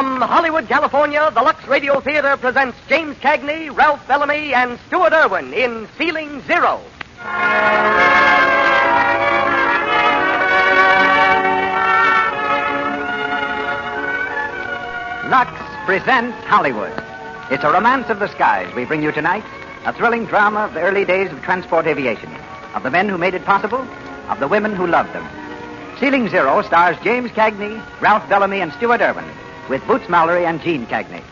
From Hollywood, California, the Lux Radio Theater presents James Cagney, Ralph Bellamy, and Stuart Irwin in Ceiling Zero. Lux presents Hollywood. It's a romance of the skies we bring you tonight, a thrilling drama of the early days of transport aviation, of the men who made it possible, of the women who loved them. Ceiling Zero stars James Cagney, Ralph Bellamy, and Stuart Irwin, with Boots Mallory and Gene Cagney.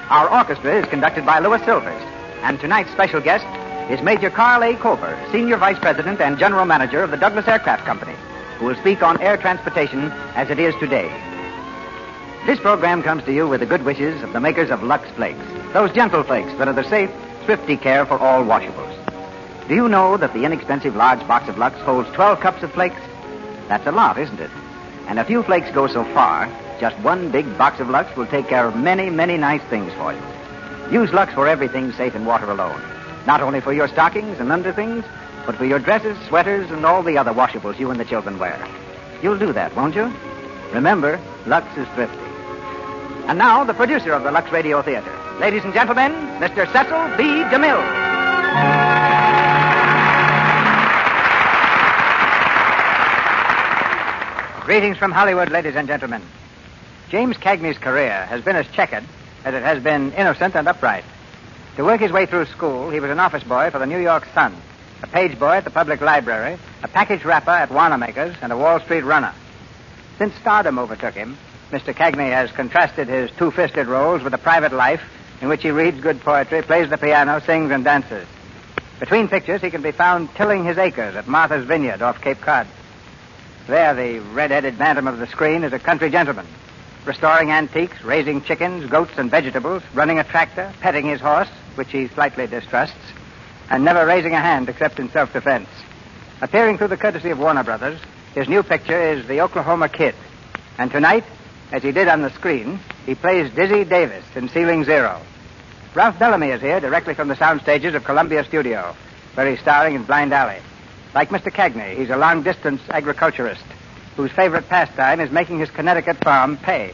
Our orchestra is conducted by Louis Silvers, and tonight's special guest is Major Carl A. Kober, Senior Vice President and General Manager of the Douglas Aircraft Company, who will speak on air transportation as it is today. This program comes to you with the good wishes of the makers of Lux Flakes, those gentle flakes that are the safe, thrifty care for all washables. Do you know that the inexpensive large box of Lux holds 12 cups of flakes? That's a lot, isn't it? And a few flakes go so far, just one big box of Lux will take care of many, many nice things for you. Use Lux for everything safe in water alone. Not only for your stockings and underthings, but for your dresses, sweaters, and all the other washables you and the children wear. You'll do that, won't you? Remember, Lux is thrifty. And now, the producer of the Lux Radio Theater. Ladies and gentlemen, Mr. Cecil B. DeMille. Greetings from Hollywood, ladies and gentlemen. James Cagney's career has been as checkered as it has been innocent and upright. To work his way through school, he was an office boy for the New York Sun, a page boy at the public library, a package wrapper at Wanamaker's, and a Wall Street runner. Since stardom overtook him, Mr. Cagney has contrasted his two-fisted roles with a private life in which he reads good poetry, plays the piano, sings, and dances. Between pictures, he can be found tilling his acres at Martha's Vineyard off Cape Cod. There, the red-headed bantam of the screen is a country gentleman, restoring antiques, raising chickens, goats, and vegetables, running a tractor, petting his horse, which he slightly distrusts, and never raising a hand except in self-defense. Appearing through the courtesy of Warner Brothers, his new picture is The Oklahoma Kid. And tonight, as he did on the screen, he plays Dizzy Davis in Ceiling Zero. Ralph Bellamy is here directly from the sound stages of Columbia Studio, where he's starring in Blind Alley. Like Mr. Cagney, he's a long-distance agriculturist whose favorite pastime is making his Connecticut farm pay.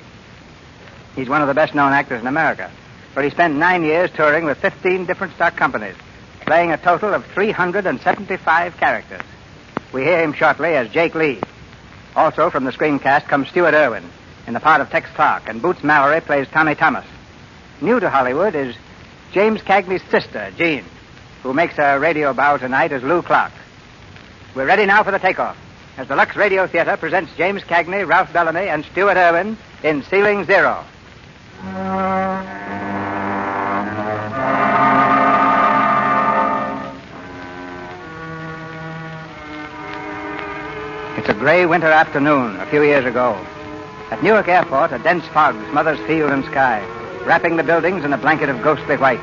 He's one of the best-known actors in America, where he spent 9 years touring with 15 different stock companies, playing a total of 375 characters. We hear him shortly as Jake Lee. Also from the screencast comes Stuart Irwin in the part of Tex Clark, and Boots Mallory plays Tommy Thomas. New to Hollywood is James Cagney's sister, Jean, who makes a radio bow tonight as Lou Clark. We're ready now for the takeoff, as the Lux Radio Theater presents James Cagney, Ralph Bellamy, and Stuart Irwin in Ceiling Zero. It's a gray winter afternoon a few years ago. At Newark Airport, a dense fog smothers field and sky, wrapping the buildings in a blanket of ghostly white.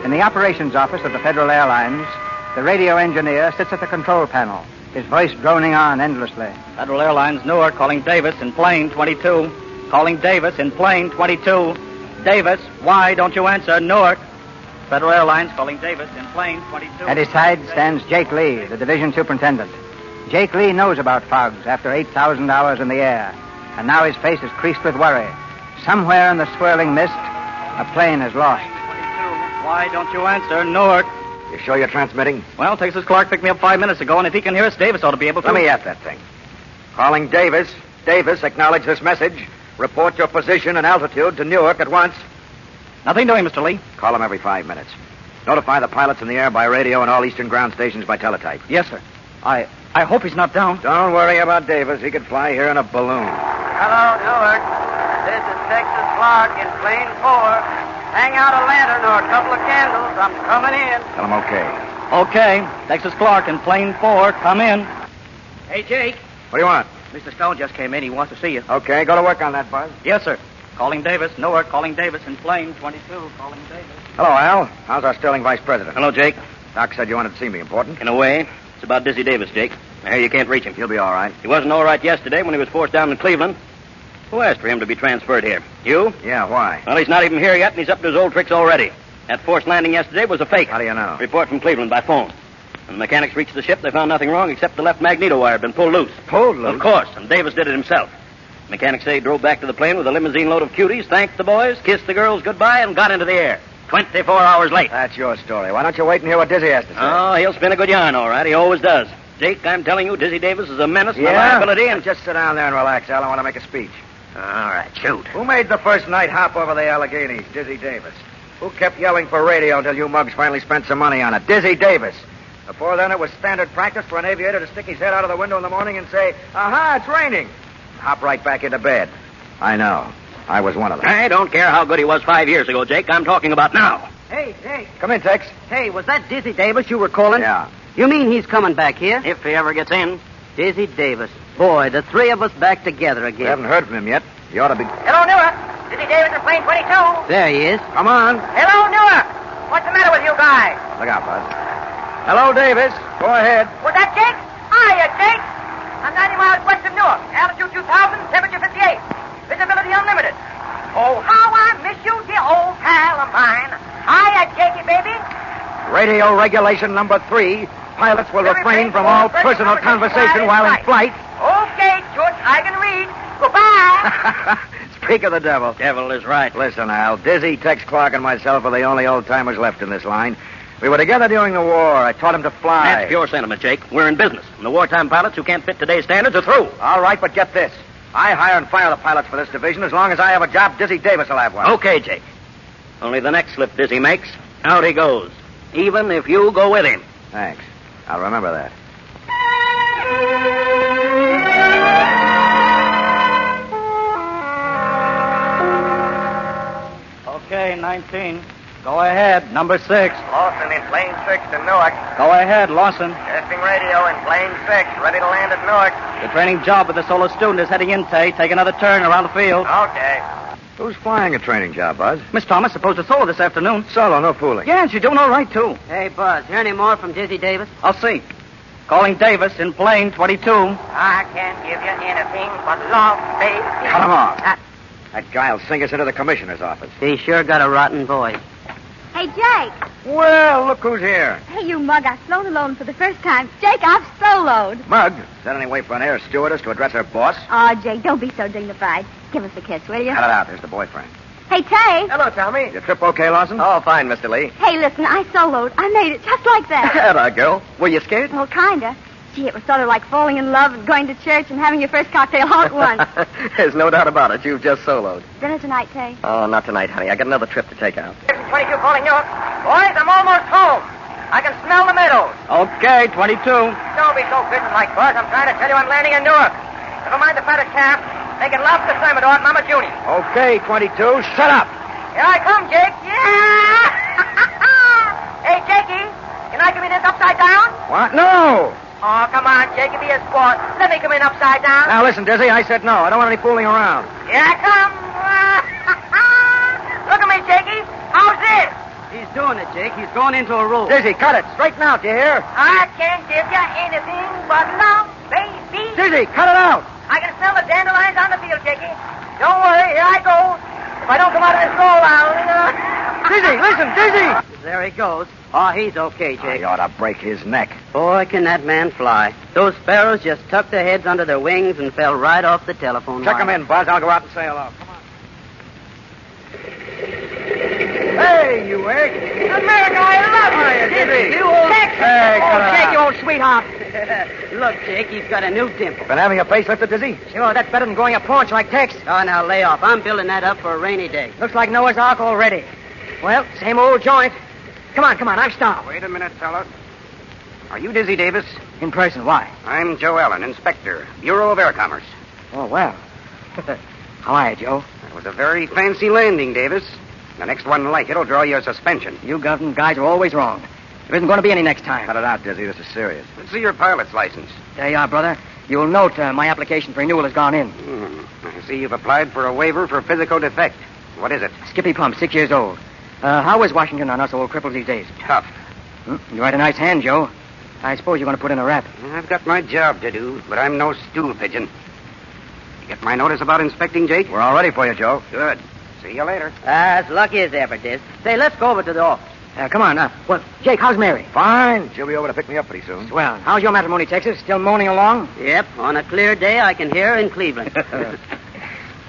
In the operations office of the Federal Airlines, the radio engineer sits at the control panel, his voice droning on endlessly. Federal Airlines Newark calling Davis in plane 22. Calling Davis in plane 22. Davis, why don't you answer? Newark. Federal Airlines calling Davis in plane 22. At his side stands Jake Lee, the division superintendent. Jake Lee knows about fogs after 8,000 hours in the air, and now his face is creased with worry. Somewhere in the swirling mist, a plane is lost. 22. Why don't you answer? Newark. You sure you're transmitting? Well, Texas Clark picked me up 5 minutes ago, and if he can hear us, Davis ought to be able to. Let me at that thing. Calling Davis. Davis, acknowledge this message. Report your position and altitude to Newark at once. Nothing doing, Mr. Lee. Call him every 5 minutes. Notify the pilots in the air by radio and all eastern ground stations by teletype. Yes, sir. I hope he's not down. Don't worry about Davis. He could fly here in a balloon. Hello, Newark. This is Texas Clark in plane 4. Hang out a lantern or a couple of candles. I'm coming in. Tell him okay. Okay. Texas Clark in plane 4. Come in. Hey, Jake. What do you want? Mr. Stone just came in. He wants to see you. Okay, go to work on that, Buzz. Yes, sir. Calling Davis. Newark calling Davis in plane 22. Calling Davis. Hello, Al. How's our Sterling vice president? Hello, Jake. Doc said you wanted to see me. Important? In a way. It's about Dizzy Davis, Jake. I hear you can't reach him. He'll be all right. He wasn't all right yesterday when he was forced down in Cleveland. Who asked for him to be transferred here? You? Yeah, why? Well, he's not even here yet, and he's up to his old tricks already. That forced landing yesterday was a fake. How do you know? Report from Cleveland by phone. When the mechanics reached the ship, they found nothing wrong except the left magneto wire had been pulled loose. Pulled loose? Of course, and Davis did it himself. Mechanics say he drove back to the plane with a limousine load of cuties, thanked the boys, kissed the girls goodbye, and got into the air. 24 hours late. That's your story. Why don't you wait and hear what Dizzy has to say? Oh, he'll spin a good yarn, all right. He always does. Jake, I'm telling you, Dizzy Davis is a menace and a liability, and... Just sit down there and relax, Al. I want to make a speech. All right, shoot. Who made the first night hop over the Alleghenies? Dizzy Davis. Who kept yelling for radio until you mugs finally spent some money on it? Dizzy Davis. Before then, it was standard practice for an aviator to stick his head out of the window in the morning and say, "Aha, it's raining." Hop right back into bed. I know. I was one of them. I don't care how good he was 5 years ago, Jake. I'm talking about now. Hey, Jake. Come in, Tex. Hey, was that Dizzy Davis you were calling? Yeah. You mean he's coming back here? If he ever gets in. Dizzy Davis. Boy, the three of us back together We again. haven't heard from him yet. He ought to be... Hello, Newark. Dizzy Davis in plane 22. There he is. Come on. Hello, Newark. What's the matter with you guys? Look out, Buzz. Hello, Davis. Go ahead. Was that Jake? Hiya, Jake. I'm 90 miles west of Newark. Altitude 2,000, temperature 58. Visibility unlimited. Oh, how I miss you, dear old pal of mine. Hiya, Jakey, baby. Radio regulation number 3. Pilots will refrain from all personal conversation while in flight. Okay, George, I can read. Goodbye. Speak of the devil. Devil is right. Listen, Al. Dizzy, Tex Clark, and myself are the only old-timers left in this line. We were together during the war. I taught him to fly. That's pure sentiment, Jake. We're in business. And the wartime pilots who can't fit today's standards are through. All right, but get this. I hire and fire the pilots for this division. As long as I have a job, Dizzy Davis will have one. Okay, Jake. Only the next slip Dizzy makes, out he goes. Even if you go with him. Thanks. I'll remember that. Okay, 19. Go ahead, number 6. Lawson in plane 6 to Newark. Go ahead, Lawson. Testing radio in plane 6. Ready to land at Newark. The training job with the solo student is heading in, Tay. Take another turn around the field. Okay. Who's flying a training job, Buzz? Miss Thomas supposed to solo this afternoon. Solo, no fooling. Yeah, and she's doing all right, too. Hey, Buzz, hear any more from Dizzy Davis? I'll see. Calling Davis in plane 22. I can't give you anything but love, baby. Cut him off. That guy'll sing us into the commissioner's office. He sure got a rotten voice. Hey, Jake. Well, look who's here. Hey, you mug, I've flown alone for the first time. Jake, I've soloed. Mug, is that any way for an air stewardess to address her boss? Oh, Jake, don't be so dignified. Give us a kiss, will you? Cut it out. There's the boyfriend. Hey, Tay. Hello, Tommy. Your trip okay, Lawson? Oh, fine, Mr. Lee. Hey, listen, I soloed. I made it just like that. Hello, girl. Were you scared? Well, kinda. Gee, it was sort of like falling in love and going to church and having your first cocktail all at once. There's no doubt about it. You've just soloed. Dinner tonight, Tay? Oh, not tonight, honey. I got another trip to take out. 22 calling Newark. Boys, I'm almost home. I can smell the meadows. Okay, 22. Don't be so businesslike, Buzz. I'm trying to tell you I'm landing in Newark. Never mind the fatted calf. Making lobster thermidor at Mama Junie. Okay, 22. Shut up. Here I come, Jake. Yeah! Hey, Jakey, can I come in this upside down? What? No. Oh, come on, Jakey, be a sport. Let me come in upside down. Now, listen, Dizzy, I said no. I don't want any fooling around. Here I come. Look at me, Jakey. How's this? He's doing it, Jake. He's going into a roll. Dizzy, cut it. Straighten out, you hear? I can't give you anything but love, baby. Dizzy, cut it out. I can smell the dandelions on the field, Jakey. Don't worry, here I go. If I don't come out of this roll, I'll... Dizzy, listen, Dizzy. There he goes. Oh, he's okay, Jake. He ought to break his neck. Boy, can that man fly. Those sparrows just tucked their heads under their wings and fell right off the telephone Check line. him in, Buzz. I'll go out and say hello. Come on. Hey, you egg. America, I love you. Dizzy. You old Texas. Hey, cut it Jake, out. you old sweetheart. Look, Jake, he's got a new dimple. Been having a facelifted, Dizzy? Sure, that's better than going a paunch like Tex. Oh, now lay off. I'm building that up for a rainy day. Looks like Noah's Ark already. Well, same old joint. Come on, I'm starved. Wait a minute, fella. Are you Dizzy Davis? In person, why? I'm Joe Allen, Inspector, Bureau of Air Commerce. Oh, well. How are you, Joe? That was a very fancy landing, Davis. The next one like it'll draw you a suspension. You government guys are always wrong. There isn't going to be any next time. Cut it out, Dizzy. This is serious. Let's see your pilot's license. There you are, brother. You'll note my application for renewal has gone in. I see you've applied for a waiver for physical defect. What is it? Skippy Pump, 6 years old. How is Washington on us old cripples these days? Tough. You had a nice hand, Joe. I suppose you're going to put in a rap. I've got my job to do, but I'm no stool pigeon. You get my notice about inspecting, Jake? We're all ready for you, Joe. Good. See you later. As lucky as ever, Diz. Say, let's go over to the office. Come on. Well, Jake, how's Mary? Fine. She'll be over to pick me up pretty soon. Well, how's your matrimony, Texas? Still moaning along? Yep, on a clear day, I can hear her in Cleveland.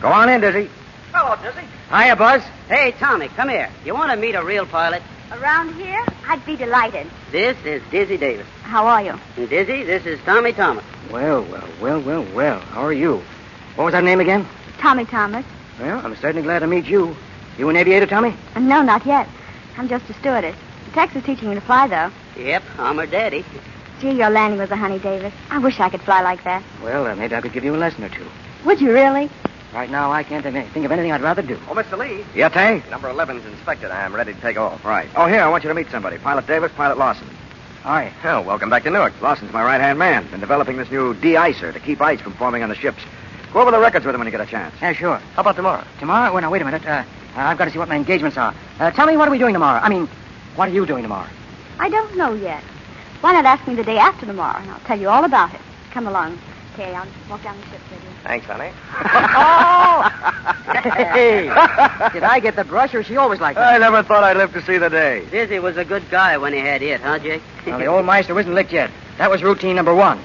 Go on in, Dizzy. Hello, Dizzy. Hiya, Buzz. Hey, Tommy, come here. You want to meet a real pilot? Around here? I'd be delighted. This is Dizzy Davis. How are you? And Dizzy, this is Tommy Thomas. Well. How are you? What was that name again? Tommy Thomas. Well, I'm certainly glad to meet you. You an aviator, Tommy? No, not yet. I'm just a stewardess. Tex is teaching me to fly, though. Yep, I'm her daddy. Gee, your landing was a honey, Davis. I wish I could fly like that. Well, maybe I could give you a lesson or two. Would you really? Right now, I can't think of anything I'd rather do. Oh, Mr. Lee. Yeah, Tank? Number 11's inspected. I'm ready to take off. Right. Oh, here, I want you to meet somebody. Pilot Davis, Pilot Lawson. Hi. Well, welcome back to Newark. Lawson's my right-hand man. Been developing this new de-icer to keep ice from forming on the ships. Go over the records with him when you get a chance. Yeah, sure. How about tomorrow? Tomorrow? Well, now, wait a minute. I've got to see what my engagements are. Tell me, what are we doing tomorrow? I mean, what are you doing tomorrow? I don't know yet. Why not ask me the day after tomorrow, and I'll tell you all about it. Come along. Okay, I'll walk down the ship with you. Thanks, honey. Hey, did I get the brush, or is she always like that? I never thought I'd live to see the day. Dizzy was a good guy when he had it, huh, Jake? Well, the old Meister isn't licked yet. That was routine number 1.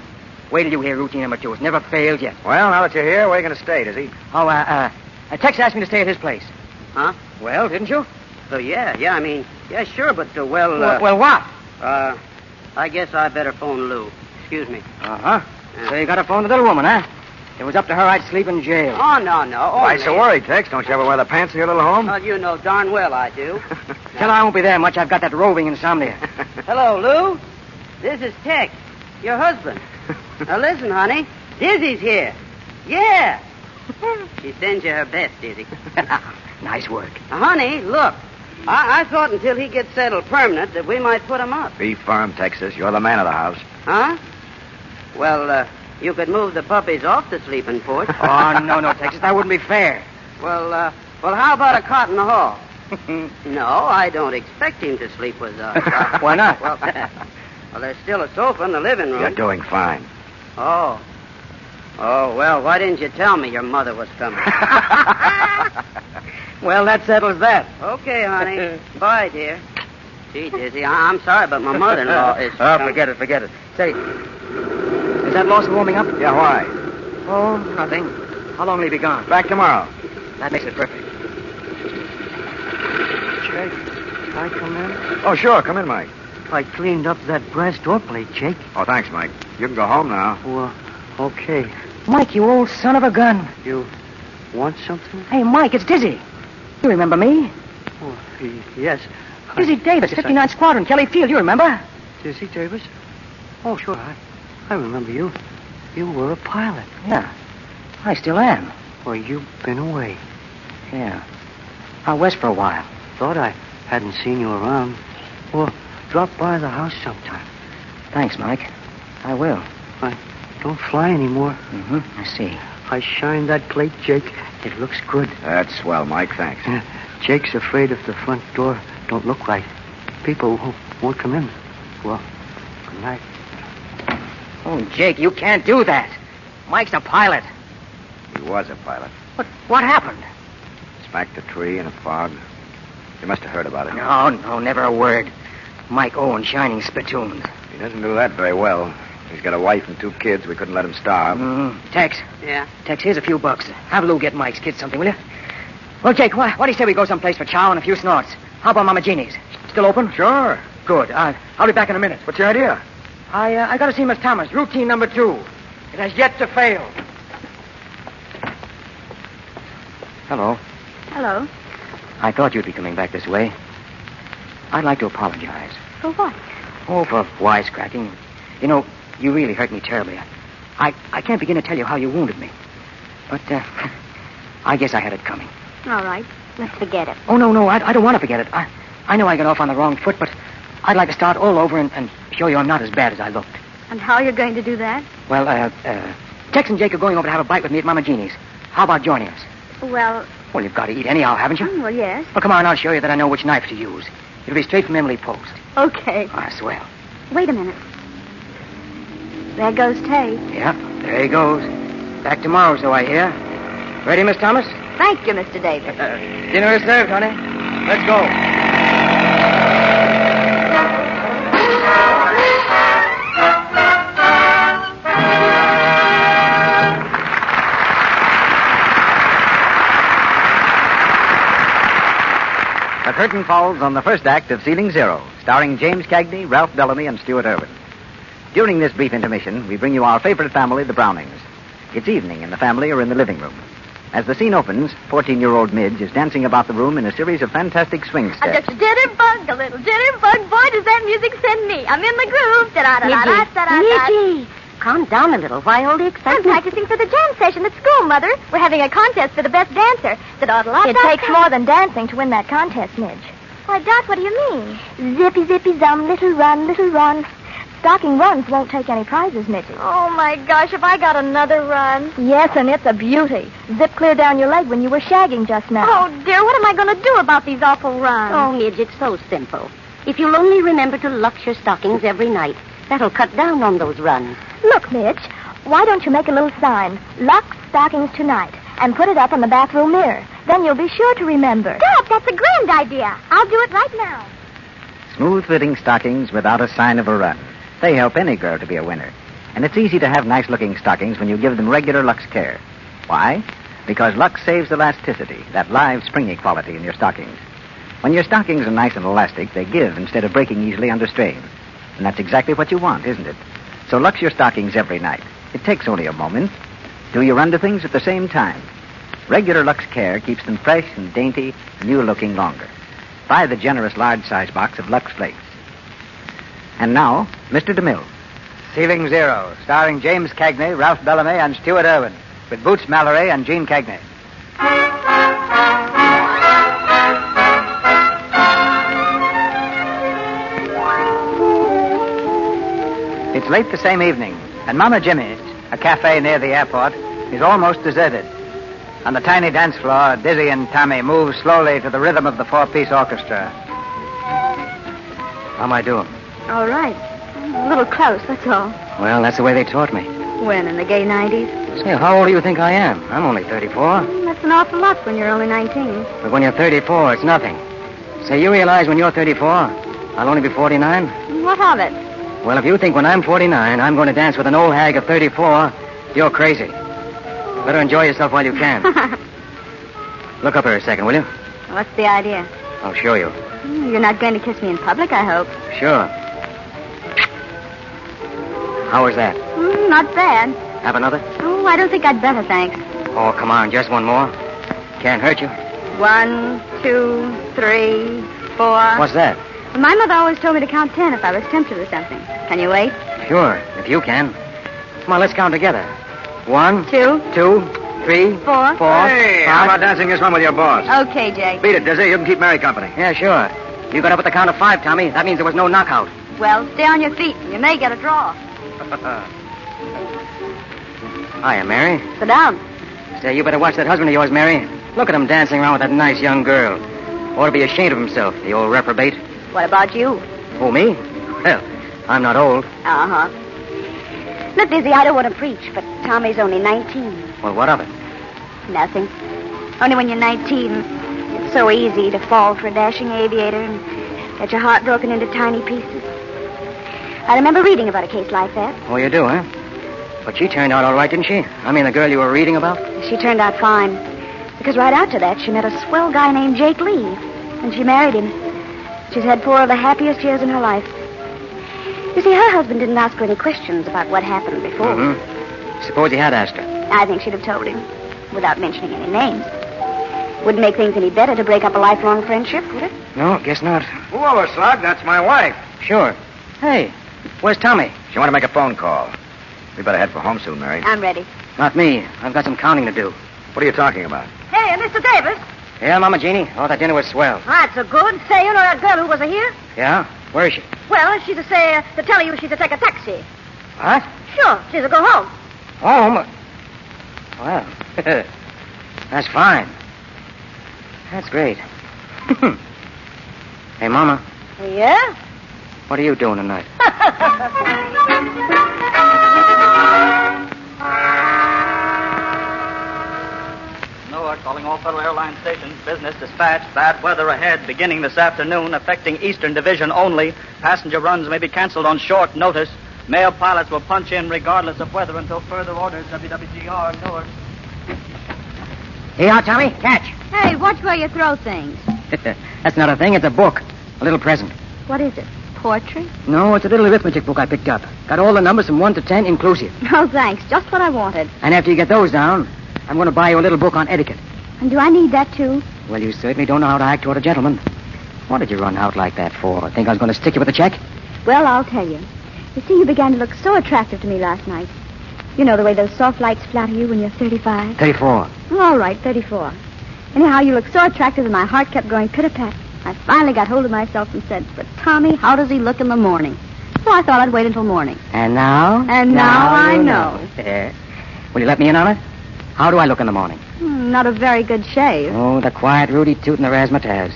Wait till you hear routine number 2. It's never failed yet. Well, now that you're here, where are you going to stay, Dizzy? Oh, Tex asked me to stay at his place. Huh? Well, didn't you? So, yeah, sure, but, Well, what? I guess I better phone Lou. Excuse me. Uh-huh. So you got to phone the little woman, huh? If it was up to her, I'd sleep in jail. Oh, no. Why so worried, Tex? Don't you ever wear the pants in your little home? Well, you know darn well I do. Tell her I won't be there much. I've got that roving insomnia. Hello, Lou. This is Tex, your husband. Now, listen, honey. Dizzy's here. Yeah. She sends you her best, Dizzy. Nice work. Honey, look. I thought until he gets settled permanent that we might put him up. Be firm, Texas. You're the man of the house. Huh? Well, you could move the puppies off the sleeping porch. Oh, no, Texas. That wouldn't be fair. Well, how about a cot in the hall? No, I don't expect him to sleep with us. Why not? Well, there's still a sofa in the living room. You're doing fine. Oh, well, why didn't you tell me your mother was coming? Well, that settles that. Okay, honey. Bye, dear. Gee, Dizzy, I'm sorry, but my mother-in-law is... Oh, forget it. Say, is that Lawson warming up? Yeah, why? Oh, nothing. How long will he be gone? Back tomorrow. That makes it perfect. Jake, can I come in? Oh, sure. Come in, Mike. I cleaned up that brass door plate, Jake. Oh, thanks, Mike. You can go home now. Well, okay. Mike, you old son of a gun. You want something? Hey, Mike, it's Dizzy. You remember me? Oh, yes. Dizzy Davis, 59th Squadron, Kelly Field. You remember? Dizzy Davis? Oh, sure. I remember you. You were a pilot. Yeah. I still am. Well, you've been away. Yeah. Out west for a while. Thought I hadn't seen you around. Well, drop by the house sometime. Thanks, Mike. I will. I don't fly anymore. I see. I shined that plate, Jake. It looks good. That's swell, Mike. Thanks. Jake's afraid if the front door don't look right. People won't come in. Well, good night. Oh, Jake, you can't do that. Mike's a pilot. He was a pilot. What happened? Smacked a tree in a fog. You must have heard about it. No, never a word. Mike Owen, shining spittoons. He doesn't do that very well. He's got a wife and 2 kids. We couldn't let him starve. Tex. Yeah? Tex, here's a few bucks. Have Lou get Mike's kids something, will you? Well, Jake, what do you say we go someplace for chow and a few snorts? How about Mama Jeannie's? Still open? Sure. Good. I'll be back in a minute. What's your idea? I got to see Miss Thomas. Routine number 2. It has yet to fail. Hello. Hello. I thought you'd be coming back this way. I'd like to apologize. For what? Oh, for wisecracking. You know, you really hurt me terribly. I can't begin to tell you how you wounded me. But, I guess I had it coming. All right. Let's forget it. Oh, no, I don't want to forget it. I know I got off on the wrong foot, but I'd like to start all over and show you I'm not as bad as I looked. And how are you going to do that? Well, Tex and Jake are going over to have a bite with me at Mama Jeannie's. How about joining us? Well, you've got to eat anyhow, haven't you? well, yes. Well, come on, I'll show you that I know which knife to use. It'll be straight from Emily Post. Okay. Ah, swell. Wait a minute. There goes Tay. Yeah, there he goes. Back tomorrow, so I hear. Ready, Miss Thomas? Thank you, Mr. Davis. Dinner is served, honey. Let's go. The curtain falls on the first act of Ceiling Zero, starring James Cagney, Ralph Bellamy, and Stuart Irwin. During this brief intermission, we bring you our favorite family, the Brownings. It's evening, and the family are in the living room. As the scene opens, 14-year-old Midge is dancing about the room in a series of fantastic swing steps. Just a jitterbug, a little jitterbug. Boy, does that music send me. I'm in the groove. Midgie, calm down a little. Why all the I'm excitement? practicing for the jam session at school, Mother. We're having a contest for the best dancer. It takes more than dancing to win that contest, Midge. Why, Dot, what do you mean? Zippy, zippy, zum, little run, little run. Stocking runs won't take any prizes, Midgie. Oh, my gosh, have I got another run? Yes, and it's a beauty. Zip clear down your leg when you were shagging just now. Oh, dear, what am I going to do about these awful runs? Oh, Midge, it's so simple. If you'll only remember to lux your stockings every night, that'll cut down on those runs. Look, Midge, why don't you make a little sign, Lux Stockings Tonight, and put it up on the bathroom mirror. Then you'll be sure to remember. Dot, that's a grand idea. I'll do it right now. Smooth-fitting stockings without a sign of a run. They help any girl to be a winner. And it's easy to have nice-looking stockings when you give them regular Lux care. Why? Because Lux saves elasticity, that live, springy quality in your stockings. When your stockings are nice and elastic, they give instead of breaking easily under strain. And that's exactly what you want, isn't it? So Lux your stockings every night. It takes only a moment. Do your underthings at the same time. Regular Lux care keeps them fresh and dainty, new-looking longer. Buy the generous large-size box of Lux Flakes. And now, Mr. DeMille. Ceiling Zero, starring James Cagney, Ralph Bellamy, and Stuart Irwin, with Boots Mallory and Gene Cagney. It's late the same evening, and Mama Jimmy's, a cafe near the airport, is almost deserted. On the tiny dance floor, Dizzy and Tommy move slowly to the rhythm of the four-piece orchestra. How am I doing? All right. A little close, that's all. Well, that's the way they taught me. When, in the gay 90s? Say, how old do you think I am? I'm only 34. That's an awful lot when you're only 19. But when you're 34, it's nothing. Say, you realize when you're 34, I'll only be 49? What of it? Well, if you think when I'm 49, I'm going to dance with an old hag of 34, you're crazy. Better enjoy yourself while you can. Look up here a second, will you? What's the idea? I'll show you. You're not going to kiss me in public, I hope. Sure. How was that? Not bad. Have another? Oh, I don't think I'd better, thanks. Oh, come on, just one more. Can't hurt you. 1, 2, 3, 4. What's that? My mother always told me to count 10 if I was tempted or something. Can you wait? Sure, if you can. Come on, let's count together. 1, 2, 2, 3, 4. 4. Hey, how about dancing this one with your boss? Okay, Jake. Beat it, Dizzy. You can keep Mary company. Yeah, sure. You got up at the count of 5, Tommy. That means there was no knockout. Well, stay on your feet. You may get a draw. Hiya, Mary. Sit down. Say, you better watch that husband of yours, Mary. Look at him dancing around with that nice young girl. Ought to be ashamed of himself, the old reprobate. What about you? Oh, me? Well, I'm not old. Uh-huh. Look, Dizzy, I don't want to preach, but Tommy's only 19. Well, what of it? Nothing. Only when you're 19, it's so easy to fall for a dashing aviator and get your heart broken into tiny pieces. I remember reading about a case like that. Oh, you do, huh? But she turned out all right, didn't she? I mean, the girl you were reading about? She turned out fine. Because right after that, she met a swell guy named Jake Lee. And she married him. She's had 4 of the happiest years in her life. You see, her husband didn't ask her any questions about what happened before. Mm-hmm. Suppose he had asked her. I think she'd have told him, without mentioning any names. Wouldn't make things any better to break up a lifelong friendship, would it? No, guess not. Whoa, Slug, that's my wife. Sure. Hey, where's Tommy? She want to make a phone call. We better head for home soon, Mary. I'm ready. Not me. I've got some counting to do. What are you talking about? Hey, Mr. Davis. Yeah, Mama Jeannie? Oh, that dinner was swell. That's so good. Say, you know that girl who was here? Yeah? Where is she? Well, she's to say, to tell you she's to take a taxi. What? Sure, she's to go home. Home? Well, that's fine. That's great. Hey, Mama, Yeah? what are you doing tonight? Newark calling all Federal Airlines stations. Business dispatch. Bad weather ahead beginning this afternoon, affecting Eastern Division only. Passenger runs may be canceled on short notice. Male pilots will punch in regardless of weather until further orders. WWGR, Newark. Here you are, Tommy. Catch. Hey, watch where you throw things. That's not a thing. It's a book. A little present. What is it? Poetry? No, it's a little arithmetic book I picked up. Got all the numbers from 1 to 10 inclusive. Oh, thanks. Just what I wanted. And after you get those down, I'm going to buy you a little book on etiquette. And do I need that, too? Well, you certainly don't know how to act toward a gentleman. What did you run out like that for? Think I was going to stick you with a check? Well, I'll tell you. You see, you began to look so attractive to me last night. You know the way those soft lights flatter you when you're 35? 34. All right, 34. Anyhow, you looked so attractive that my heart kept going pitter-pat. I finally got hold of myself and said, "But, Tommy, how does he look in the morning?" So I thought I'd wait until morning. And now? And now I know. Yeah. Will you let me in on it? How do I look in the morning? Not a very good shave. Oh, the quiet Rudy Toot and the razzmatazz.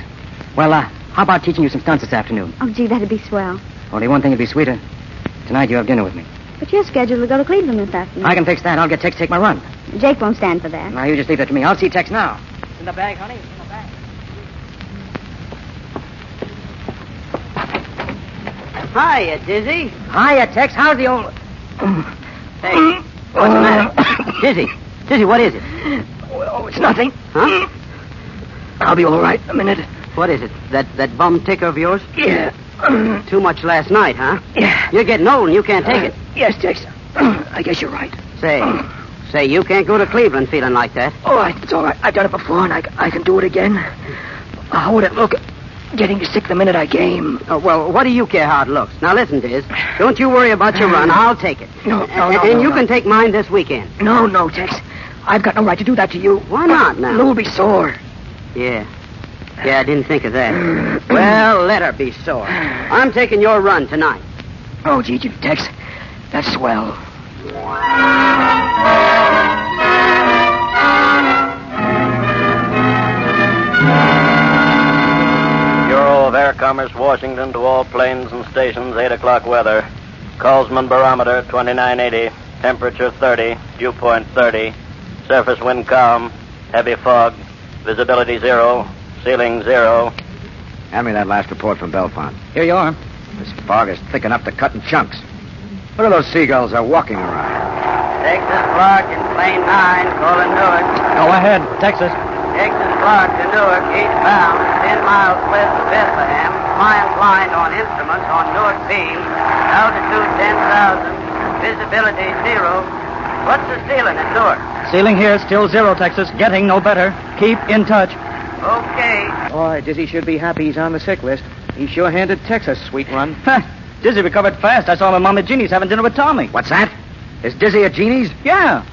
Well, how about teaching you some stunts this afternoon? Oh, gee, that'd be swell. Only one thing would be sweeter. Tonight you have dinner with me. But you're scheduled to go to Cleveland this afternoon. I can fix that. I'll get Tex to take my run. Jake won't stand for that. Now, you just leave that to me. I'll see Tex now. It's in the bag, honey. It's in the bag. Hiya, Dizzy. Hiya, Tex. How's the old... Hey, what's the matter? Dizzy. Dizzy, what is it? Oh, it's nothing. Huh? I'll be all right in a minute. What is it? That bum ticker of yours? Yeah. Too much last night, huh? Yeah. You're getting old and you can't take it. Yes, Tex. I guess you're right. Say, you can't go to Cleveland feeling like that. All right, it's all right. I've done it before, and I can do it again. How would it look getting sick the minute I came? Oh, well, what do you care how it looks? Now, listen, Diz. Don't you worry about your run. I'll take it. No, And you can take mine this weekend. No, Tex. I've got no right to do that to you. Why not now? Lou'll be sore. Yeah, I didn't think of that. Well, let her be sore. I'm taking your run tonight. Oh, gee, Tex. That's swell. Bureau of Air Commerce, Washington, to all planes and stations, 8 o'clock weather. Colsman barometer, 2980. Temperature, 30. Dew point, 30. Surface wind calm. Heavy fog. Visibility 0. Ceiling 0. Hand me that last report from Belfont. Here you are. This fog is thick enough to cut in chunks. What are those seagulls are walking around? Texas Clark in plane 9, calling Newark. Go ahead, Texas. Texas Clark to Newark, eastbound, 10 miles west of Bethlehem. Flying blind on instruments on Newark beam. Altitude 10,000. Visibility 0. What's the ceiling at Newark? Ceiling here still 0, Texas. Getting no better. Keep in touch. Okay. Boy, Dizzy should be happy he's on the sick list. He sure handed Texas a sweet run. Dizzy recovered fast. I saw him at Mama Jeannie's having dinner with Tommy. What's that? Is Dizzy at Jeannie's? Yeah.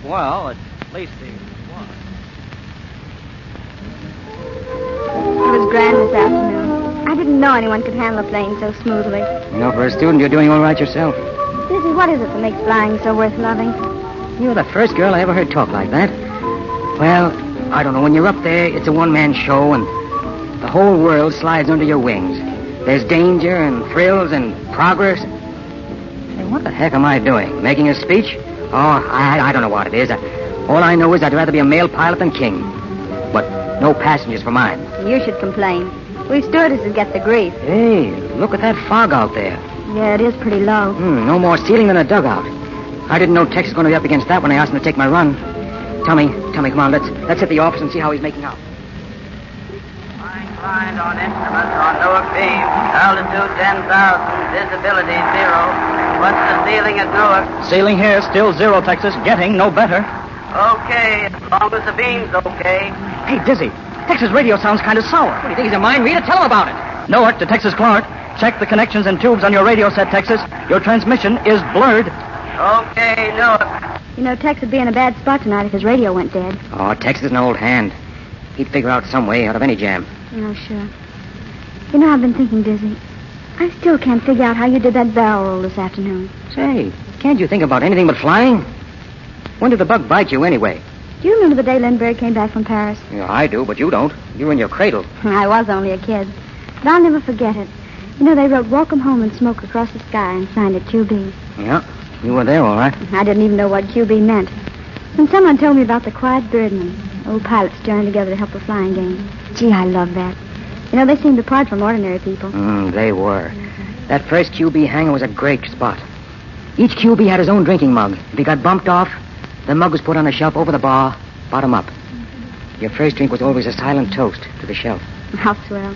Well, at least he was. It was grand this afternoon. I didn't know anyone could handle a plane so smoothly. You know, for a student, you're doing all right yourself. Dizzy, what is it that makes flying so worth loving? You're the first girl I ever heard talk like that. Well, I don't know. When you're up there, it's a one-man show, and the whole world slides under your wings. There's danger and thrills and progress. Hey, what the heck am I doing? Making a speech? Oh, I don't know what it is. All I know is I'd rather be a male pilot than king. But no passengers for mine. You should complain. We stewardesses get the grief. Hey, look at that fog out there. Yeah, it is pretty low. No more ceiling than a dugout. I didn't know Tex was going to be up against that when I asked him to take my run. Tommy, come on, let's hit the office and see how he's making out. Flying on instruments on Newark beam. Altitude 10,000. Visibility 0. What's the ceiling at Newark? Ceiling here still 0, Texas. Getting no better. Okay, as long as the beam's okay. Hey, Dizzy. Texas radio sounds kind of sour. What do you think he's a mind reader? Tell him about it. Newark to Texas Clark. Check the connections and tubes on your radio set, Texas. Your transmission is blurred. Okay, Newark. You know, Tex would be in a bad spot tonight if his radio went dead. Oh, Tex is an old hand. He'd figure out some way out of any jam. Oh, sure. You know, I've been thinking, Dizzy. I still can't figure out how you did that barrel roll this afternoon. Say, can't you think about anything but flying? When did the bug bite you anyway? Do you remember the day Lindbergh came back from Paris? Yeah, I do, but you don't. You were in your cradle. I was only a kid. But I'll never forget it. You know, they wrote Welcome Home in Smoke across the sky and signed it QB. Yeah, you were there, all right. I didn't even know what QB meant. And someone told me about the Quiet Birdman, old pilots joining together to help a flying game. Gee, I love that. You know, they seemed apart from ordinary people. They were. That first QB hangar was a great spot. Each QB had his own drinking mug. If he got bumped off, the mug was put on a shelf over the bar, bottom up. Your first drink was always a silent toast to the shelf. How swell.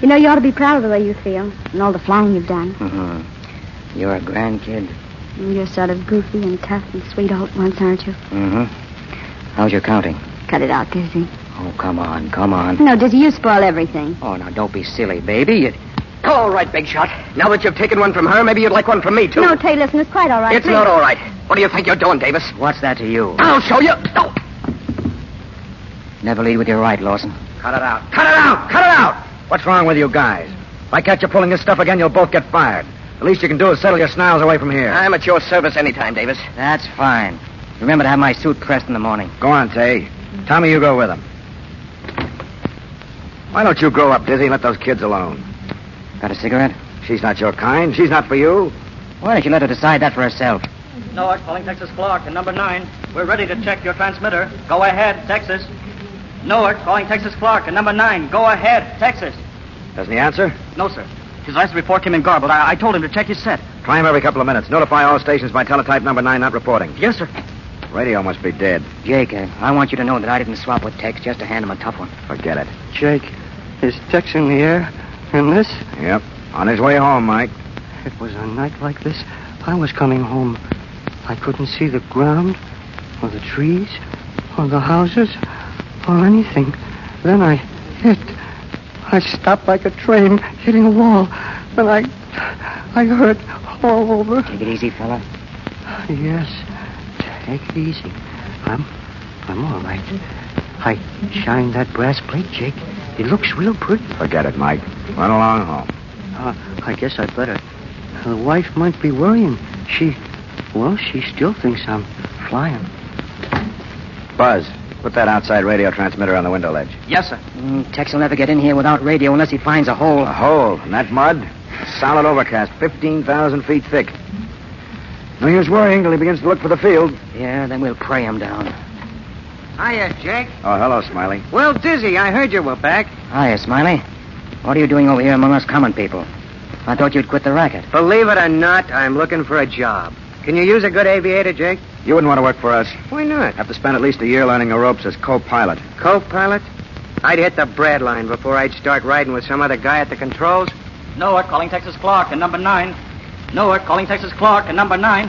You know, you ought to be proud of the way you feel and all the flying you've done. Mm-hmm. You're a grand kid. You're sort of goofy and tough and sweet all at once, aren't you? Mm-hmm. How's your counting? Cut it out, Dizzy. Oh, come on, come on. No, Dizzy, you spoil everything. Oh, now, don't be silly, baby. All right, Big Shot. Now that you've taken one from her, maybe you'd like one from me, too. No, Tay, listen, it's quite all right. It's not all right. What do you think you're doing, Davis? What's that to you? I'll show you. Oh. Never lead with your right, Lawson. Cut it out. Cut it out. Cut it out. What's wrong with you guys? If I catch you pulling this stuff again, you'll both get fired. The least you can do is settle your snarls away from here. I'm at your service anytime, Davis. That's fine. Remember to have my suit pressed in the morning. Go on, Tay. Tommy, you go with him. Why don't you grow up, Dizzy, and let those kids alone? Got a cigarette? She's not your kind. She's not for you. Why don't you let her decide that for herself? Newark, calling Texas Clark, and number 9. We're ready to check your transmitter. Go ahead, Texas. Newark, calling Texas Clark, and number 9. Go ahead, Texas. Doesn't he answer? No, sir. His last report came in garbled. I told him to check his set. Try him every couple of minutes. Notify all stations by teletype number 9 not reporting. Yes, sir. Radio must be dead. Jake, I want you to know that I didn't swap with Tex just to hand him a tough one. Forget it. Jake, is Tex in the air? In this? Yep. On his way home, Mike. It was a night like this. I was coming home. I couldn't see the ground, or the trees, or the houses, or anything. Then I hit. I stopped like a train hitting a wall. And I hurt all over. Take it easy, fella. Yes. Take it easy. I'm all right. I shined that brass plate, Jake. It looks real pretty. Forget it, Mike. Run along home. I guess I'd better. The wife might be worrying. She still thinks I'm flying. Buzz, put that outside radio transmitter on the window ledge. Yes, sir. Tex will never get in here without radio unless he finds a hole. A hole? In that mud? A solid overcast, 15,000 feet thick. No use worrying till he begins to look for the field. Yeah, then we'll pray him down. Hiya, Jake. Oh, hello, Smiley. Well, Dizzy, I heard you were back. Hiya, Smiley. What are you doing over here among us common people? I thought you'd quit the racket. Believe it or not, I'm looking for a job. Can you use a good aviator, Jake? You wouldn't want to work for us. Why not? Have to spend at least a year learning the ropes as co-pilot. Co-pilot? I'd hit the bread line before I'd start riding with some other guy at the controls. Newark, calling Texas Clark, and number 9. Newark, calling Texas Clark, and number 9.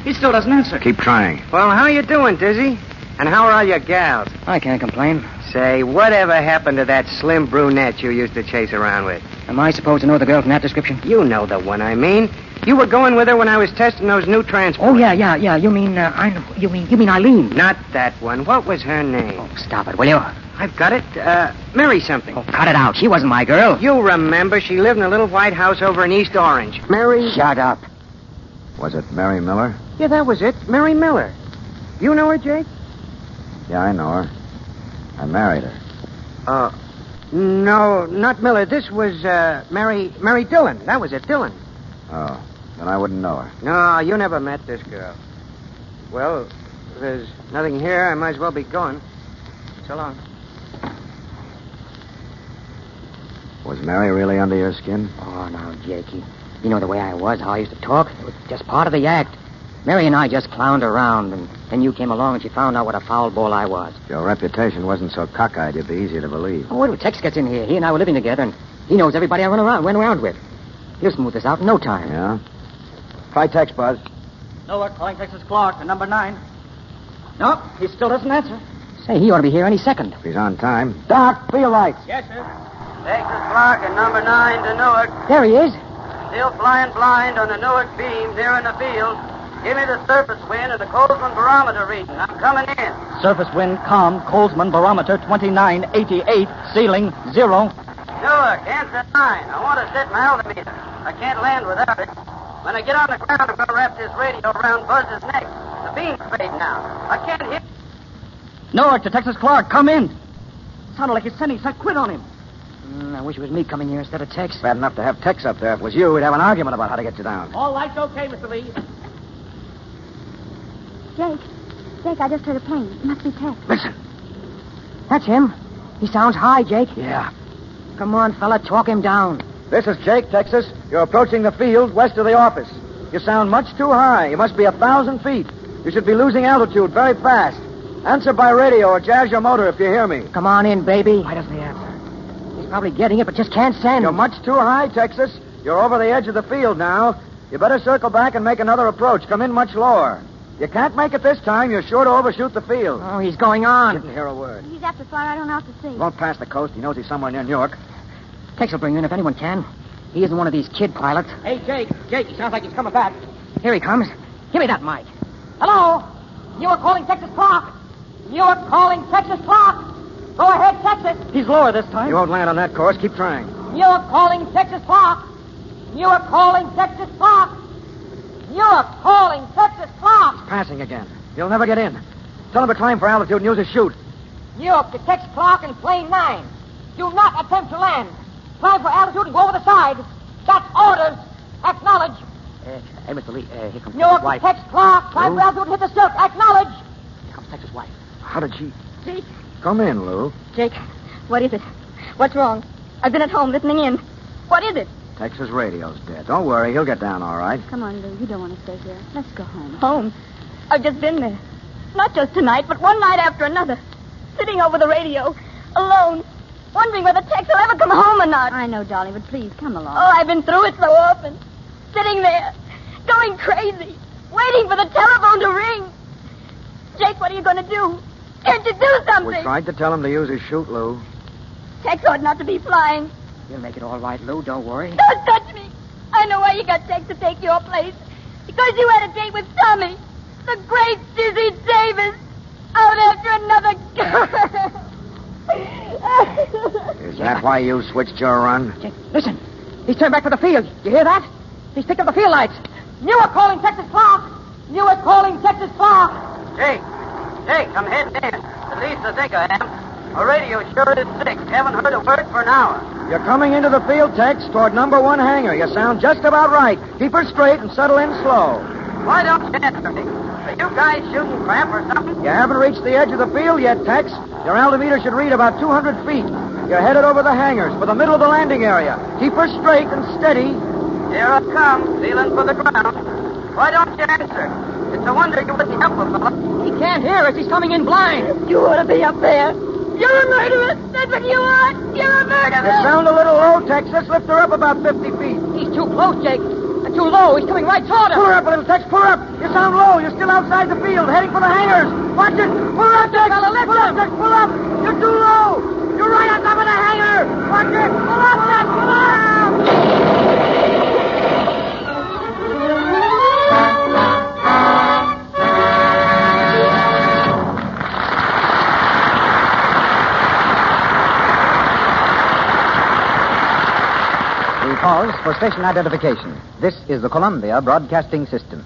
He still doesn't answer. Keep trying. Well, how you doing, Dizzy? And how are all your gals? I can't complain. Say, whatever happened to that slim brunette you used to chase around with? Am I supposed to know the girl from that description? You know the one I mean. You were going with her when I was testing those new transports. Oh, yeah. You mean, I know. You mean Eileen? Not that one. What was her name? Oh, stop it, will you? I've got it. Mary something. Oh, cut it out. She wasn't my girl. You remember, she lived in a little white house over in East Orange. Mary... Shut up. Was it Mary Miller? Yeah, that was it. Mary Miller. You know her, Jake? Yeah, I know her. I married her. No, not Miller. This was, Mary Dillon. That was it, Dillon. Oh, then I wouldn't know her. No, you never met this girl. Well, if there's nothing here, I might as well be going. So long. Was Mary really under your skin? Oh, now, Jakey. You know the way I was, how I used to talk. It was just part of the act. Mary and I just clowned around, and then you came along and she found out what a foul ball I was. Your reputation wasn't so cockeyed, you'd be easier to believe. Oh, wait till Tex gets in here. He and I were living together, and he knows everybody I went around with. He'll smooth this out in no time. Yeah? Try Tex, Buzz. Newark, calling Texas Clark, and number 9. No, he still doesn't answer. Say, he ought to be here any second. If he's on time. Doc, field lights. Yes, sir. Texas Clark and number 9 to Newark. There he is. Still flying blind on the Newark beam here in the field. Give me the surface wind and the Colesman barometer reading. I'm coming in. Surface wind, calm, Colesman barometer 2988, ceiling 0. Newark, answer 9. I want to set my altimeter. I can't land without it. When I get on the ground, I'm going to wrap this radio around Buzz's neck. The beam's fading now. I can't hear. Newark to Texas Clark, come in. Sounded like his sending said quit on him. I wish it was me coming here instead of Tex. Bad enough to have Tex up there. If it was you, we'd have an argument about how to get you down. All lights okay, Mr. Lee. Jake, I just heard a plane. It must be Tex. Listen. That's him. He sounds high, Jake. Yeah. Come on, fella, talk him down. This is Jake, Texas. You're approaching the field west of the office. You sound much too high. You must be 1,000 feet. You should be losing altitude very fast. Answer by radio or jazz your motor if you hear me. Come on in, baby. Why doesn't he answer? He's probably getting it, but just can't send. You're much too high, Texas. You're over the edge of the field now. You better circle back and make another approach. Come in much lower. You can't make it this time. You're sure to overshoot the field. Oh, he's going on. Didn't hear a word. He's after far right on out to sea. He won't pass the coast. He knows he's somewhere near New York. Tex will bring you in if anyone can. He isn't one of these kid pilots. Hey, Jake. Jake, he sounds like he's coming back. Here he comes. Give me that mic. Hello? You are calling Texas Clark. You are calling Texas Clark. Go ahead, Texas. He's lower this time. You won't land on that course. Keep trying. You are calling Texas Clark. You are calling Texas Clark. You are calling Texas Clark. Passing again. He'll never get in. Tell him to climb for altitude and use his chute. New York to Tex Clark and plane 9. Do not attempt to land. Climb for altitude and go over the side. That's orders. Acknowledge. Hey, Mr. Lee, here comes New York Texas to wife. Tex Clark. Climb for altitude and hit the silk. Acknowledge. Here comes Texas wife. How did she... Jake. Come in, Lou. Jake, what is it? What's wrong? I've been at home listening in. What is it? Texas radio's dead. Don't worry. He'll get down all right. Come on, Lou. You don't want to stay here. Let's go home. Home. I've just been there. Not just tonight, but one night after another. Sitting over the radio, alone, wondering whether Tex will ever come home or not. I know, darling, but please come along. Oh, I've been through it so often. Sitting there, going crazy, waiting for the telephone to ring. Jake, what are you going to do? Can't you do something? We tried to tell him to use his chute, Lou. Tex ought not to be flying. You'll make it all right, Lou. Don't worry. Don't touch me. I know why you got Tex to take your place. Because you had a date with Tommy, the great Dizzy Davis, out after another girl. Is that why you switched your run? Jake, listen. He's turned back to the field. You hear that? He's picked up the field lights. You are calling Texas Clark. You are calling Texas Clark. Jake, I'm heading in. At least I think I am. My radio sure is sick. Haven't heard a word for an hour. You're coming into the field, Tex, toward number 1 hangar. You sound just about right. Keep her straight and settle in slow. Why don't you answer me? Are you guys shooting crap or something? You haven't reached the edge of the field yet, Tex. Your altimeter should read about 200 feet. You're headed over the hangars for the middle of the landing area. Keep her straight and steady. Here I come, feeling for the ground. Why don't you answer? It's a wonder you wouldn't help a fella. He can't hear us. He's coming in blind. You ought to be up there. You're a murderer. That's what you are. You're a murderer. You sound a little low, Tex. Let's lift her up about 50 feet. He's too close, Jake. Too low. He's coming right toward us. Pull her up a little, Tex. Pull her up. You sound low. You're still outside the field, heading for the hangars. Watch it. Pull her up, Tex. Pull up, Tex. Pull up. You're too low. You're right on top of the hangar. Watch it. Pull up, Tex. Pull up. Pause for station identification. This is the Columbia Broadcasting System.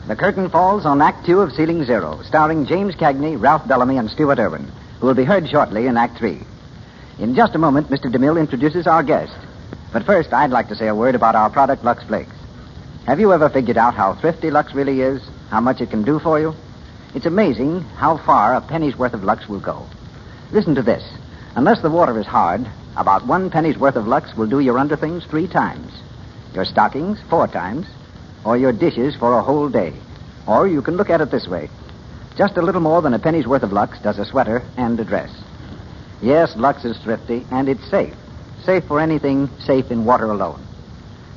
The curtain falls on Act 2 of Ceiling Zero, starring James Cagney, Ralph Bellamy, and Stuart Irwin, who will be heard shortly in Act 3. In just a moment, Mr. DeMille introduces our guest. But first, I'd like to say a word about our product, Lux Flakes. Have you ever figured out how thrifty Lux really is? How much it can do for you? It's amazing how far a penny's worth of Lux will go. Listen to this. Unless the water is hard, about 1 penny's worth of Lux will do your underthings 3 times, your stockings 4 times, or your dishes for a whole day. Or you can look at it this way. Just a little more than a penny's worth of Lux does a sweater and a dress. Yes, Lux is thrifty, and it's safe. Safe for anything safe in water alone.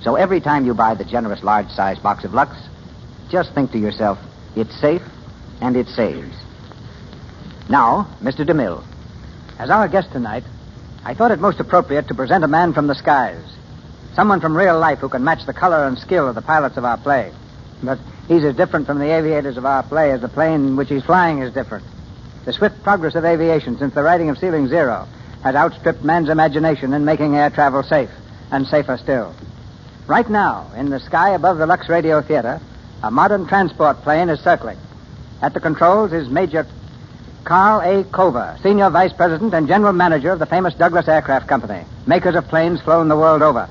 So every time you buy the generous large-size box of Lux, just think to yourself, it's safe and it saves. Now, Mr. DeMille, as our guest tonight, I thought it most appropriate to present a man from the skies. Someone from real life who can match the color and skill of the pilots of our play. But he's as different from the aviators of our play as the plane which he's flying is different. The swift progress of aviation since the writing of Ceiling Zero has outstripped man's imagination in making air travel safe, and safer still. Right now, in the sky above the Lux Radio Theater, a modern transport plane is circling. At the controls is Major Carl A. Cover, Senior Vice President and General Manager of the famous Douglas Aircraft Company, makers of planes flown the world over.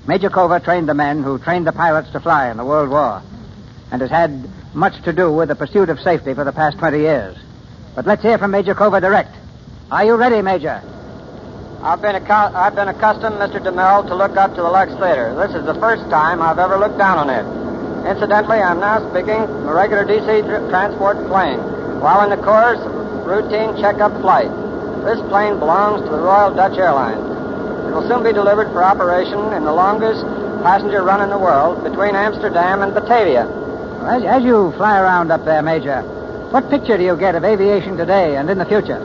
Major Cover trained the men who trained the pilots to fly in the World War, and has had much to do with the pursuit of safety for the past 20 years. But let's hear from Major Cover direct. Are you ready, Major? I've been accustomed, Mr. DeMille, to look up to the Lux Theater. This is the first time I've ever looked down on it. Incidentally, I'm now speaking from a regular DC transport plane, while in the course of routine checkup flight. This plane belongs to the Royal Dutch Airlines. It will soon be delivered for operation in the longest passenger run in the world between Amsterdam and Batavia. As you fly around up there, Major, what picture do you get of aviation today and in the future?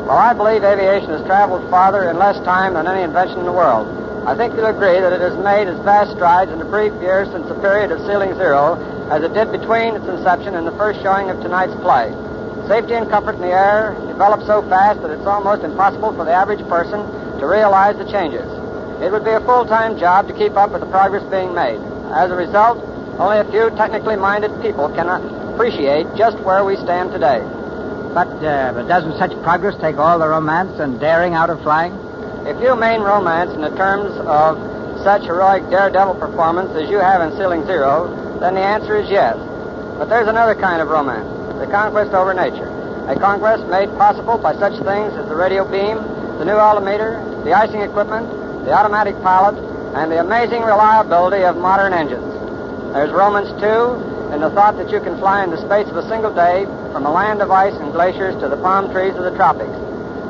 Well, I believe aviation has traveled farther in less time than any invention in the world. I think you'll agree that it has made as vast strides in the brief years since the period of Ceiling Zero as it did between its inception and the first showing of tonight's play. Safety and comfort in the air develop so fast that it's almost impossible for the average person to realize the changes. It would be a full-time job to keep up with the progress being made. As a result, only a few technically minded people can appreciate just where we stand today. But doesn't such progress take all the romance and daring out of flying? If you mean romance in the terms of such heroic daredevil performance as you have in Ceiling Zero, then the answer is yes. But there's another kind of romance, the conquest over nature. A conquest made possible by such things as the radio beam, the new altimeter, the icing equipment, the automatic pilot, and the amazing reliability of modern engines. There's romance, too, in the thought that you can fly in the space of a single day from a land of ice and glaciers to the palm trees of the tropics.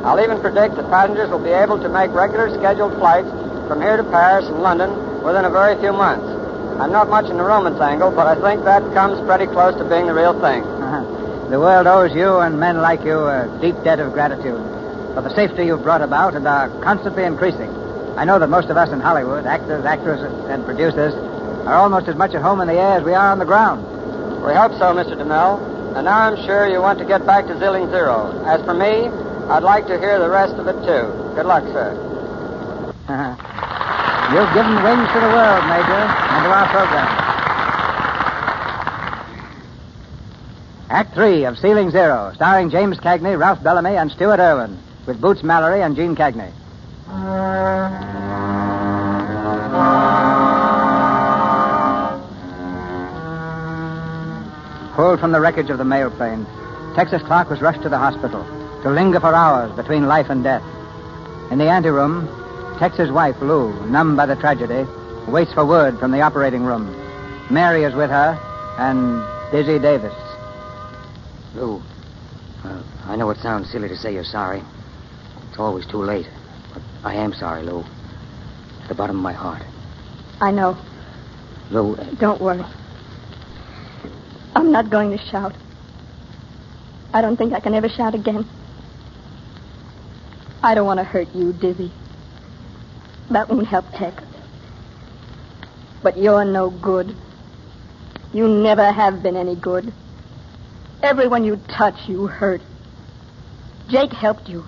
I'll even predict that passengers will be able to make regular scheduled flights from here to Paris and London within a very few months. I'm not much in the romance angle, but I think that comes pretty close to being the real thing. The world owes you and men like you a deep debt of gratitude for the safety you've brought about and are constantly increasing. I know that most of us in Hollywood, actors, actresses, and producers, are almost as much at home in the air as we are on the ground. We hope so, Mr. DeMille. And now I'm sure you want to get back to Ceiling Zero. As for me, I'd like to hear the rest of it, too. Good luck, sir. You've given wings to the world, Major, and to our program. Act 3 of Ceiling Zero, starring James Cagney, Ralph Bellamy, and Stuart Irwin, with Boots Mallory and Gene Cagney. Pulled from the wreckage of the mail plane, Texas Clark was rushed to the hospital to linger for hours between life and death. In the anteroom, Tex's wife, Lou, numb by the tragedy, waits for word from the operating room. Mary is with her, and Dizzy Davis. Lou, I know it sounds silly to say you're sorry. It's always too late. But I am sorry, Lou. At the bottom of my heart. I know. Lou... Don't worry. I'm not going to shout. I don't think I can ever shout again. I don't want to hurt you, Dizzy. That won't help Tex. But you're no good. You never have been any good. Everyone you touch, you hurt. Jake helped you.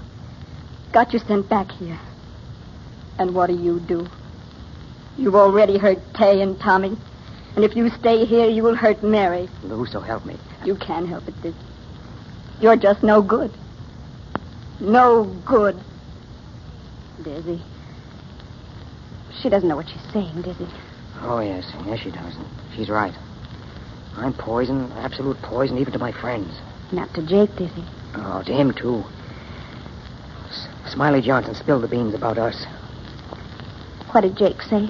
Got you sent back here. And what do? You've already hurt Tay and Tommy. And if you stay here, you will hurt Mary. Lou, so help me. You can't help it, Dizzy. You're just no good. No good. Dizzy. She doesn't know what she's saying, Dizzy. Oh, yes. Yes, she does. She's right. I'm poison, absolute poison, even to my friends. Not to Jake, Dizzy. Oh, to him, too. Smiley Johnson spilled the beans about us. What did Jake say?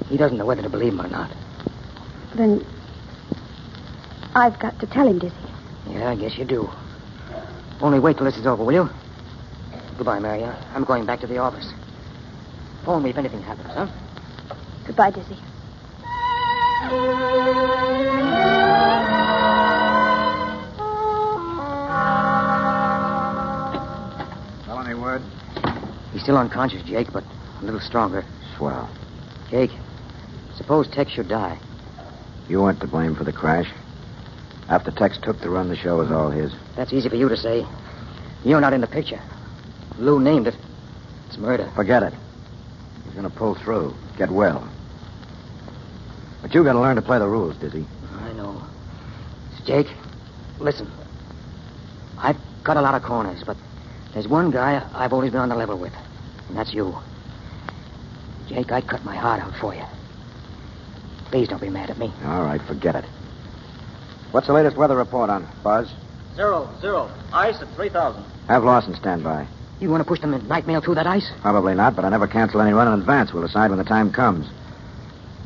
He doesn't know whether to believe him or not. Then I've got to tell him, Dizzy. Yeah, I guess you do. Only wait till this is over, will you? Goodbye, Mary. I'm going back to the office. Phone me if anything happens, huh? Goodbye, Dizzy. Well, any word? He's still unconscious, Jake, but a little stronger. Swell. Jake, suppose Tex should die. You weren't to blame for the crash. After Tex took the run, the show was all his. That's easy for you to say. You're not in the picture. Lou named it. It's murder. Forget it. He's going to pull through. Get well. But you got to learn to play the rules, Dizzy. I know. Jake, listen. I've got a lot of corners, but there's one guy I've always been on the level with, and that's you. Jake, I'd cut my heart out for you. Please don't be mad at me. All right, forget it. What's the latest weather report on Buzz? 0. Ice at 3,000. Have Lawson stand by. You want to push the night mail through that ice? Probably not, but I never cancel any run in advance. We'll decide when the time comes.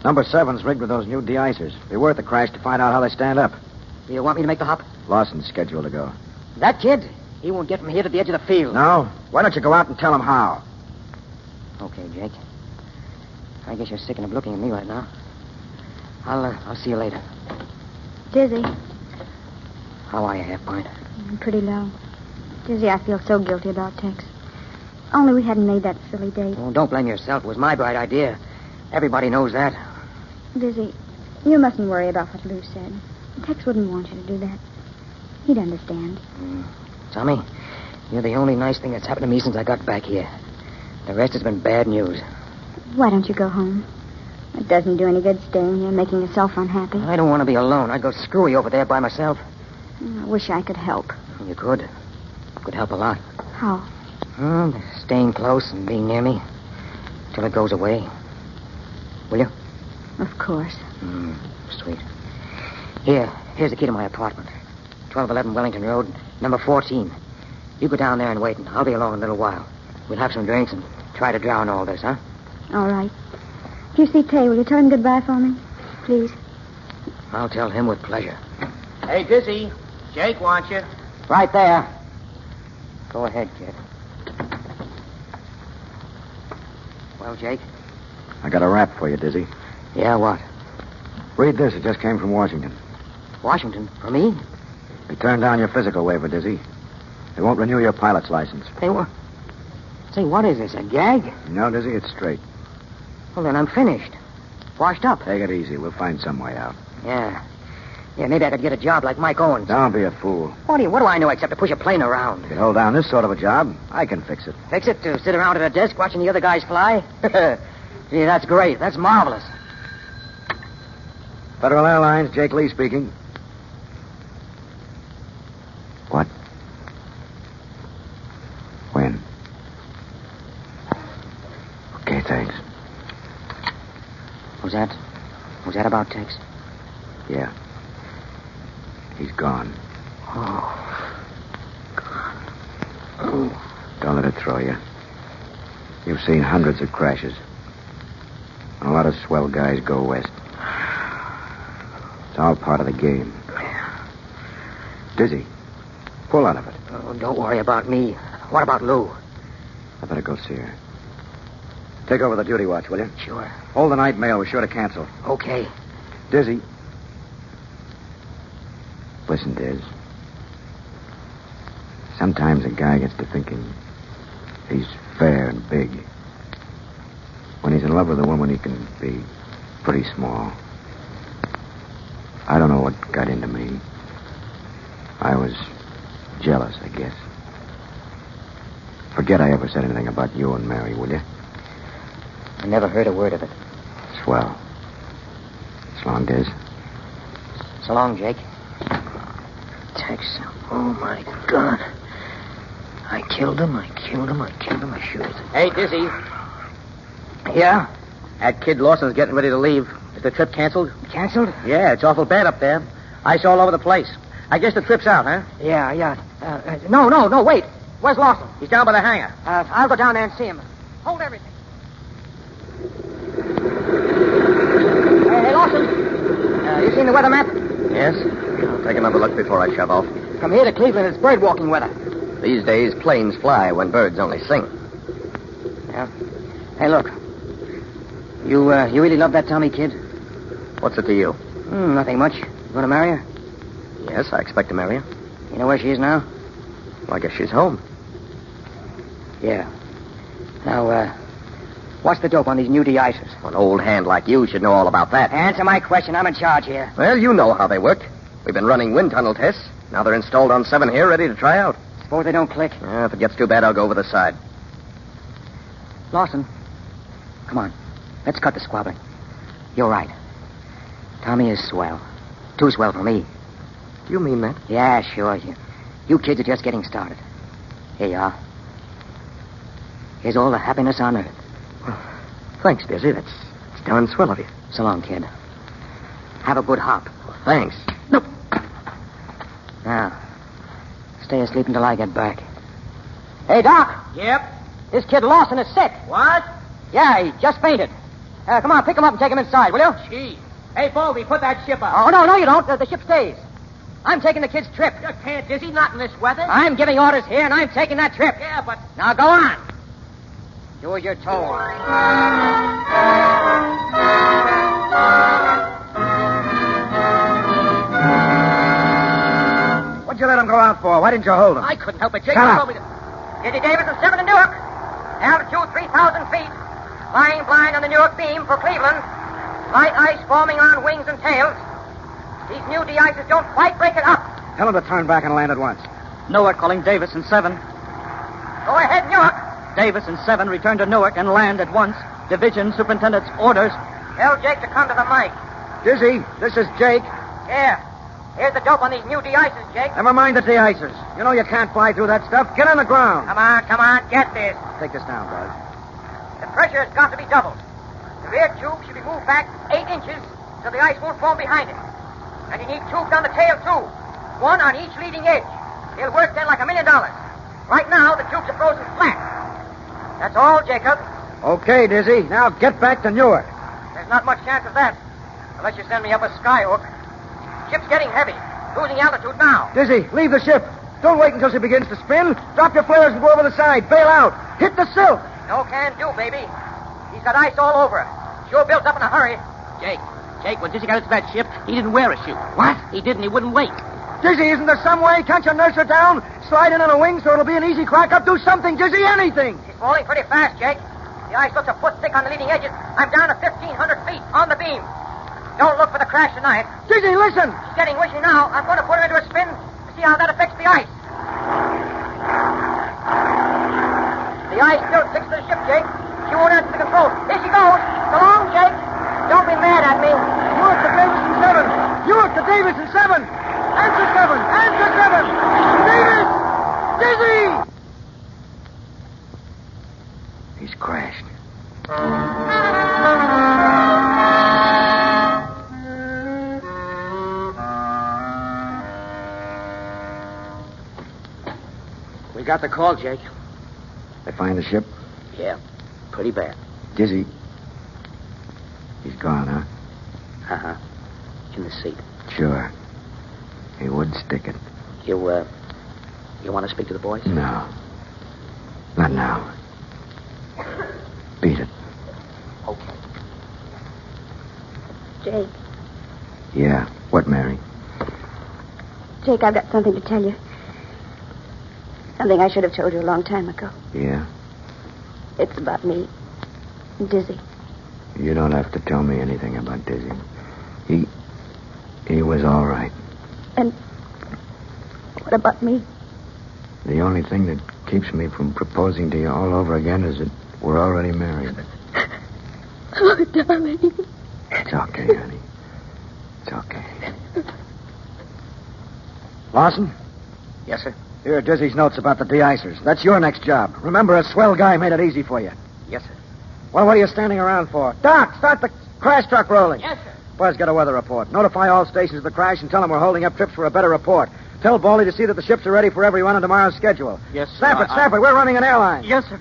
Number 7's rigged with those new de-icers. Be worth the crash to find out how they stand up. Do you want me to make the hop? Lawson's scheduled to go. That kid? He won't get from here to the edge of the field. No? Why don't you go out and tell him how? Okay, Jake. I guess you're sick of looking at me right now. I'll see you later. Dizzy. How are you, Half-Pint? I'm pretty low. Dizzy, I feel so guilty about Tex. Only we hadn't made that silly date. Oh, don't blame yourself. It was my bright idea. Everybody knows that. Dizzy, you mustn't worry about what Lou said. Tex wouldn't want you to do that. He'd understand. Tommy, you're the only nice thing that's happened to me since I got back here. The rest has been bad news. Why don't you go home? It doesn't do any good staying here, making yourself unhappy. I don't want to be alone. I'd go screwy over there by myself. I wish I could help. You could. Could help a lot. How? Staying close and being near me till it goes away. Will you? Of course. Sweet. Here's the key to my apartment. 1211 Wellington Road, number 14. You go down there and wait, and I'll be along in a little while. We'll have some drinks and try to drown all this, huh? All right. If you see Tay, will you tell him goodbye for me? Please. I'll tell him with pleasure. Hey, Dizzy. Jake wants you. Right there. Go ahead, kid. Well, Jake? I got a rap for you, Dizzy. Yeah, what? Read this. It just came from Washington. Washington? For me? They turned down your physical waiver, Dizzy. They won't renew your pilot's license. They were... Say, what is this, a gag? No, Dizzy, it's straight. Well, then I'm finished. Washed up. Take it easy. We'll find some way out. Yeah, maybe I could get a job like Mike Owens. Don't be a fool. What do I know except to push a plane around? If you hold down this sort of a job, I can fix it. Fix it to sit around at a desk watching the other guys fly? Gee, that's great. That's marvelous. Federal Airlines, Jake Lee speaking. What? When? Okay, thanks. Was that about Tex? Yeah. He's gone. Oh. Gone. Oh. Don't let it throw you. You've seen hundreds of crashes. And a lot of swell guys go west. It's all part of the game. Dizzy. Pull out of it. Oh, don't worry about me. What about Lou? I better go see her. Take over the duty watch, will you? Sure. Hold the night mail. We're sure to cancel. Okay. Dizzy. Listen, Diz. Sometimes a guy gets to thinking he's fair and big. When he's in love with a woman, he can be pretty small. I don't know what got into me. I was jealous, I guess. Forget I ever said anything about you and Mary, will you? I never heard a word of it. Swell. So long, Diz. So long, Jake. Tex. Oh, my God. I killed him. I shoot. Hey, Dizzy. Yeah? That kid Lawson's getting ready to leave. Is the trip canceled? Canceled? Yeah, it's awful bad up there. Ice all over the place. I guess the trip's out, huh? Yeah. No, wait. Where's Lawson? He's down by the hangar. I'll go down there and see him. Hold everything. Hey, Lawson. You seen the weather map? Yes. I'll take another look before I shove off. From here to Cleveland, it's bird walking weather. These days, planes fly when birds only sing. Yeah. Hey, look. You really love that Tommy kid? What's it to you? Nothing much. You going to marry her? Yes, I expect to marry her. You know where she is now? Well, I guess she's home. Yeah. Now, what's the dope on these new de-icers? An old hand like you should know all about that. Answer my question. I'm in charge here. Well, you know how they work. We've been running wind tunnel tests. Now they're installed on 7 here, ready to try out. Suppose they don't click. If it gets too bad, I'll go over the side. Lawson, come on. Let's cut the squabbling. You're right. Tommy is swell. Too swell for me. You mean that? Yeah, sure. You kids are just getting started. Here you are. Here's all the happiness on earth. Well, thanks, Dizzy. That's darn swell of you. So long, kid. Have a good hop. Thanks. Now, Stay asleep until I get back. Hey, Doc. Yep. This kid Lawson is sick. What? Yeah, he just fainted. Come on, pick him up and take him inside, will you? Gee. Hey, Baldy, put that ship up. Oh, no, you don't. The ship stays. I'm taking the kid's trip. You can't, Dizzy, not in this weather. I'm giving orders here, and I'm taking that trip. Yeah, but... Now, go on. Do as you're told. What'd you let him go out for? Why didn't you hold him? I couldn't help it. Jake Shut up. told me to... Dizzy Davis and 7 to Newark. Altitude 3,000 feet. Flying blind on the Newark beam for Cleveland. Light ice forming on wings and tails. These new de-ices don't quite break it up. Tell him to turn back and land at once. Newark calling Davis and 7. Go ahead, Newark. Davis and 7 return to Newark and land at once. Division Superintendent's orders. Tell Jake to come to the mic. Dizzy, this is Jake. Here. Here's the dope on these new de-ices, Jake. Never mind the de-icers. You know you can't fly through that stuff. Get on the ground. Come on, get this. Take this down, Buzz. The pressure has got to be doubled. The rear tube should be moved back 8 inches so the ice won't form behind it. And you need tubes on the tail, too. One on each leading edge. They'll work then like $1 million. Right now, the tubes are frozen flat. That's all, Jacob. Okay, Dizzy. Now get back to Newark. There's not much chance of that. Unless you send me up a skyhook. Ship's getting heavy. Losing altitude now. Dizzy, leave the ship. Don't wait until she begins to spin. Drop your flares and go over the side. Bail out. Hit the silk. No can do, baby. He's got ice all over. Sure built up in a hurry. Jake, when Dizzy got into that ship, he didn't wear a chute. What? He didn't. He wouldn't wait. Dizzy, isn't there some way? Can't you nurse her down? Slide in on a wing so it'll be an easy crack up. Do something, Dizzy, anything. She's falling pretty fast, Jake. The ice looks a foot thick on the leading edges. I'm down to 1,500 feet on the beam. Don't look for the crash tonight. Dizzy, listen. She's getting wishy now. I'm going to put her into a spin to see how that affects the ice. The ice still sticks to the ship, Jake. She won't answer the controls. Here she goes. So long, Jake. Don't be mad at me. Newark to Davis and 7. Newark to Davis and 7. Answer 7. Answer 7. Davis! Dizzy! He's crashed. We got the call, Jake. They find the ship? Yeah, pretty bad. Dizzy. He's gone, huh? Uh-huh. In the seat. Sure. He would stick it. You want to speak to the boys? No. Not now. Beat it. Okay. Jake. Yeah. What, Mary? Jake, I've got something to tell you. Something I should have told you a long time ago. Yeah? It's about me. Dizzy. You don't have to tell me anything about Dizzy. He was all right. And what about me? The only thing that keeps me from proposing to you all over again is that we're already married. Oh, darling. It's okay, honey. It's okay. Lawson? Yes, sir? Here are Dizzy's notes about the de-icers. That's your next job. Remember, a swell guy made it easy for you. Yes, sir. Well, what are you standing around for? Doc, start the crash truck rolling. Yes, sir. Buzz, get a weather report. Notify all stations of the crash and tell them we're holding up trips for a better report. Tell Baldy to see that the ships are ready for everyone on tomorrow's schedule. Yes, sir. Stafford, we're running an airline. Yes, sir.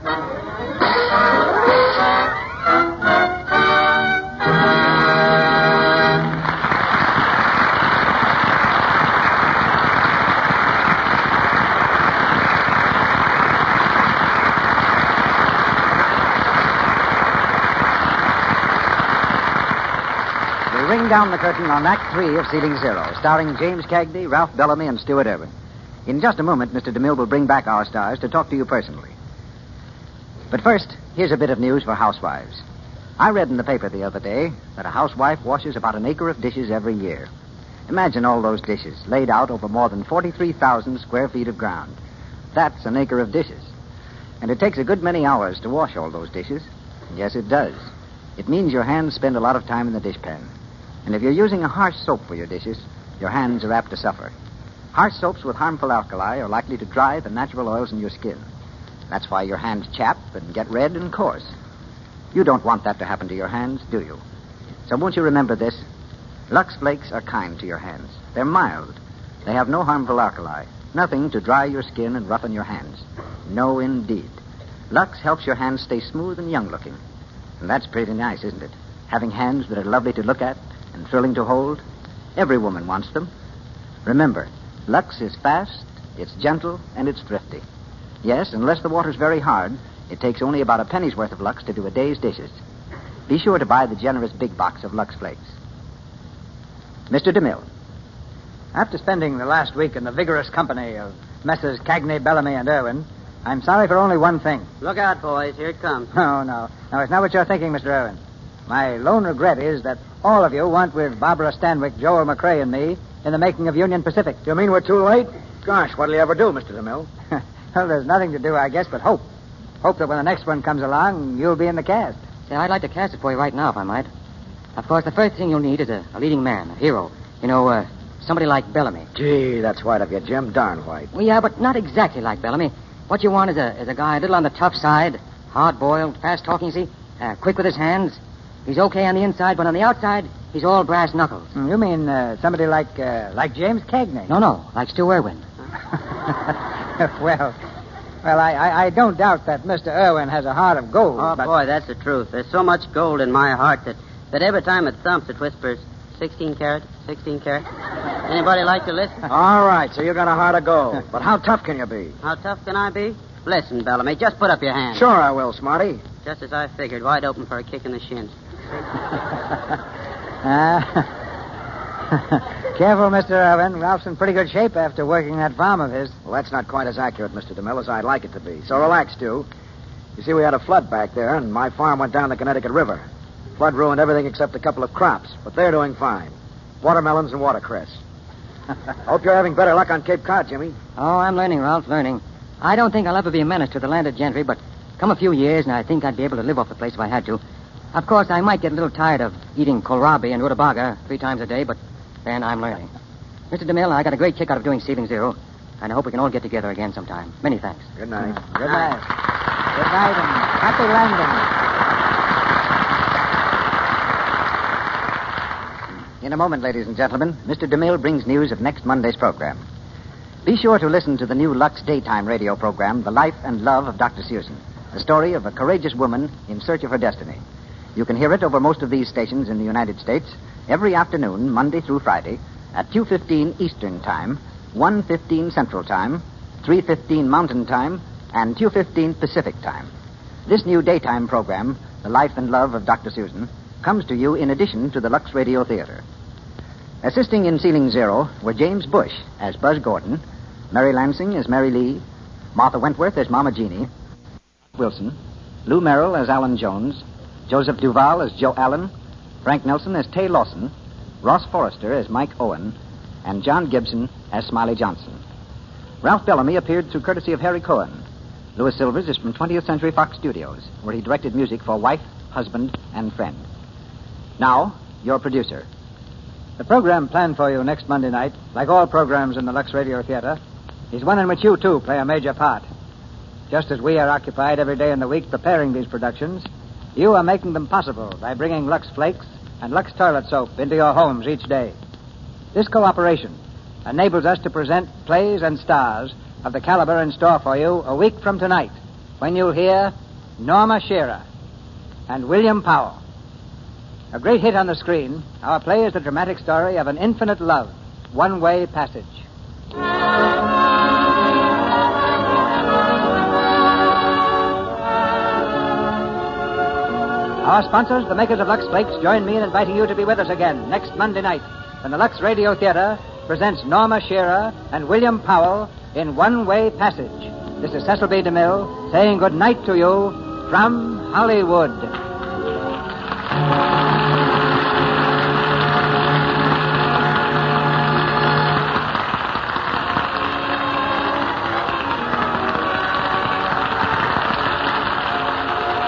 Ring down the curtain on Act 3 of Ceiling Zero, starring James Cagney, Ralph Bellamy, and Stuart Irwin. In just a moment, Mr. DeMille will bring back our stars to talk to you personally. But first, here's a bit of news for housewives. I read in the paper the other day that a housewife washes about an acre of dishes every year. Imagine all those dishes laid out over more than 43,000 square feet of ground. That's an acre of dishes. And it takes a good many hours to wash all those dishes. Yes, it does. It means your hands spend a lot of time in the dishpan. And if you're using a harsh soap for your dishes, your hands are apt to suffer. Harsh soaps with harmful alkali are likely to dry the natural oils in your skin. That's why your hands chap and get red and coarse. You don't want that to happen to your hands, do you? So won't you remember this? Lux Flakes are kind to your hands. They're mild. They have no harmful alkali. Nothing to dry your skin and roughen your hands. No, indeed. Lux helps your hands stay smooth and young-looking. And that's pretty nice, isn't it? Having hands that are lovely to look at and thrilling to hold. Every woman wants them. Remember, Lux is fast, it's gentle, and it's thrifty. Yes, unless the water's very hard, it takes only about a penny's worth of Lux to do a day's dishes. Be sure to buy the generous big box of Lux Flakes. Mr. DeMille. After spending the last week in the vigorous company of Messrs. Cagney, Bellamy, and Irwin, I'm sorry for only one thing. Look out, boys. Here it comes. No. No, it's not what you're thinking, Mr. Irwin. My lone regret is that all of you want with Barbara Stanwyck, Joel McRae, and me in the making of Union Pacific. You mean we're too late? Gosh, what'll you ever do, Mr. DeMille? Well, there's nothing to do, I guess, but hope. Hope that when the next one comes along, you'll be in the cast. Say, I'd like to cast it for you right now, if I might. Of course, the first thing you'll need is a leading man, a hero. You know, somebody like Bellamy. Gee, that's white of you, Jim. Darn white. Well, yeah, but not exactly like Bellamy. What you want is a guy a little on the tough side, hard-boiled, fast-talking, see? Quick with his hands. He's okay on the inside, but on the outside, he's all brass knuckles. You mean somebody like James Cagney? No, like Stu Irwin. Well, I don't doubt that Mr. Irwin has a heart of gold. Oh, but... boy, that's the truth. There's so much gold in my heart that every time it thumps, it whispers, 16 carat, 16 carat. Anybody like to listen? All right, so you got a heart of gold. But how tough can you be? How tough can I be? Listen, Bellamy, just put up your hand. Sure I will, Smarty. Just as I figured, wide open for a kick in the shins. Careful, Mr. Irwin. Ralph's in pretty good shape after working that farm of his. Well, that's not quite as accurate, Mr. DeMille, as I'd like it to be. So relax, Stu. You see, we had a flood back there, and my farm went down the Connecticut River. Flood ruined everything except a couple of crops, but they're doing fine. Watermelons and watercress. Hope you're having better luck on Cape Cod, Jimmy. Oh, I'm learning, Ralph, learning. I don't think I'll ever be a menace to the landed gentry, but come a few years, and I think I'd be able to live off the place if I had to. Of course, I might get a little tired of eating kohlrabi and rutabaga 3 times a day, but then I'm learning. Mr. DeMille, I got a great kick out of doing Sealing Zero, and I hope we can all get together again sometime. Many thanks. Good night. Good night. Good night, and happy landing. In a moment, ladies and gentlemen, Mr. DeMille brings news of next Monday's program. Be sure to listen to the new Lux daytime radio program, The Life and Love of Dr. Susan, the story of a courageous woman in search of her destiny. You can hear it over most of these stations in the United States every afternoon, Monday through Friday, at 2:15 Eastern Time, 1:15 Central Time, 3:15 Mountain Time, and 2:15 Pacific Time. This new daytime program, The Life and Love of Dr. Susan, comes to you in addition to the Lux Radio Theater. Assisting in Sealing Zero were James Bush as Buzz Gordon, Mary Lansing as Mary Lee, Martha Wentworth as Mama Jeannie, Wilson, Lou Merrill as Alan Jones, Joseph Duval as Joe Allen, Frank Nelson as Tay Lawson, Ross Forrester as Mike Owen, and John Gibson as Smiley Johnson. Ralph Bellamy appeared through courtesy of Harry Cohen. Louis Silvers is from 20th Century Fox Studios, where he directed music for Wife, Husband, and Friend. Now, your producer. The program planned for you next Monday night, like all programs in the Lux Radio Theater, is one in which you, too, play a major part. Just as we are occupied every day in the week preparing these productions, you are making them possible by bringing Lux Flakes and Lux Toilet Soap into your homes each day. This cooperation enables us to present plays and stars of the caliber in store for you a week from tonight, when you'll hear Norma Shearer and William Powell. A great hit on the screen, our play is the dramatic story of an infinite love, one-way passage. Our sponsors, the makers of Lux Flakes, join me in inviting you to be with us again next Monday night when the Lux Radio Theater presents Norma Shearer and William Powell in One-Way Passage. This is Cecil B. DeMille saying good night to you from Hollywood.